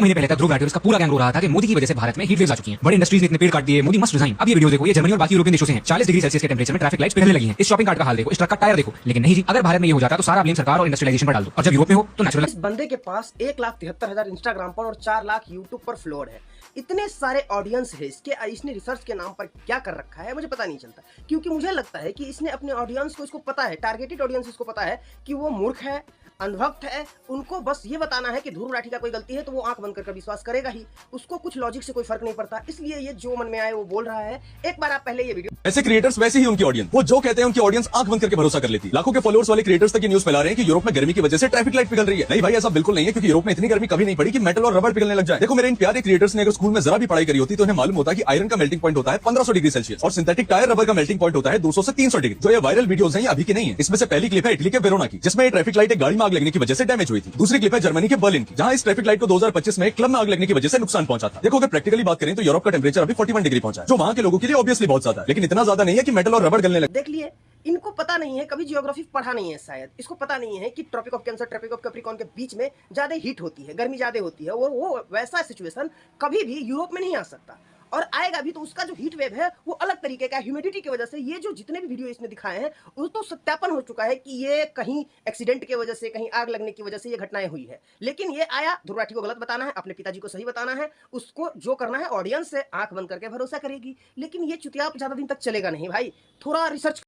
महीने पहले तक ध्रुव राठी और उसका पूरा गैंग रो रहा था कि मोदी की वजह से भारत में हीट वेव्स आ चुकी हैं, बड़े इंडस्ट्रीज ने इतने पेड़ काट दिए, मोदी मस्ट रिजाइन। अब ये वीडियो देखो, ये जर्मनी और बाकी यूरोपियन देशों से हैं। 40 डिग्री सेल्सियस के टेंपरेचर में ट्रैफिक लाइट्स पिघलने लगी हैं। इस शॉपिंग कार्ट का हाल देखो, इस ट्रक का टायर देखो। लेकिन नहीं जी, अगर भारत में ये हो जाता तो सारा ब्लेम सरकार और इंडस्ट्रियलाइजेशन पर डाल दो, और जब यूरोप में हो तो नेचुरल। इस बंदे के पास 1,73,000 इंस्टाग्राम पर और 4 लाख यूट्यूब पर फॉलोअर है। इतने सारे ऑडियंस है इसने रिसर्च के नाम पर क्या कर रखा है मुझे पता नहीं चलता, क्योंकि मुझे लगता है कि इसने अपने ऑडियंस को, इसको पता है, टारगेटेड ऑडियंस इसको पता है कि वो मूर्ख है, अनभक्त है। उनको बस ये बताना है कि ध्रुव राठी का कोई गलती है तो वो आंख बंद कर विश्वास करेगा ही, उसको कुछ लॉजिक से कोई फर्क नहीं पड़ता, इसलिए ये जो मन में आए वो बोल रहा है। एक बार आप पहले ये वीडियो, ऐसे क्रिएटर्स वैसे ही उनकी ऑडियंस, वो जो कहते हैं उनकी ऑडियंस आंख बंद करके भरोसा कर लेती है। लाखों के फॉलोअर्स वाले क्रिएटर्स तक ये न्यूज फैला रहे हैं कि यूरोप में गर्मी की वजह से ट्रैफिक लाइट पिघल रही है। नहीं भाई, ऐसा बिल्कुल नहीं है, क्योंकि यूरोप में इतनी गर्मी कभी नहीं पड़ी कि मेटल और रबर पिघलने लग जाए। देखो मेरे इन प्यारे क्रिएटर्स ने अगर स्कूल में जरा भी पढ़ाई करी होती तो उन्हें मालूम होता है कि आयरन का मेल्टिंग पॉइंट होता है 1500 डिग्री सेल्सियस और सिंथेटिक टायर रबर का मेल्टिंग पॉइंट होता है 200 से 300 डिग्री। जो ये वायरल वीडियोस हैं ये अभी की नहीं है। इसमें से पहली क्लिप है इटली के वेरोना की, जिसमें ट्रैफिक लाइट एक गाड़ी में आग लगने की वजह से डैमेज हुई थी। दूसरी क्लिप है जर्मनी के बर्लिन की, जहां इस ट्रैफिक लाइट को 2025 में एक क्लब में आग लगने की वजह से नुकसान पहुंचा था। देखो अगर प्रैक्टिकली बात करें तो यूरोप का टेंपरेचर अभी 41 डिग्री पहुंचा है, जो वहां के लोगों के लिए ऑब्वियसली बहुत ज्यादा है, लेकिन इतना ज्यादा नहीं है कि मेटल और रबर गलने लगे। देख लिए, इनको पता नहीं है, कभी जियोग्राफी पढ़ा नहीं है शायद, इसको पता नहीं है कि Tropic of Cancer, Tropic of Capricorn के बीच में ज्यादा हीट होती है, गर्मी ज्यादा होती है, और वो वैसा सिचुएशन कभी भी यूरोप में नहीं आ सकता, और आएगा भी तो उसका जो हीट वेव है वो अलग तरीके का, ह्यूमिडिटी की वजह से। ये जो जितने भी वीडियो इसने दिखाए हैं वो तो सत्यापन हो चुका है कि ये कहीं एक्सीडेंट की वजह से, कहीं आग लगने की वजह से ये घटनाएं हुई है। लेकिन ये आया, ध्रुव राठी को गलत बताना है, अपने पिताजी को सही बताना है, उसको जो करना है ऑडियंस से आंख बंद करके भरोसा करेगी। लेकिन ये चुतियाप ज्यादा दिन तक चलेगा नहीं भाई, थोड़ा रिसर्च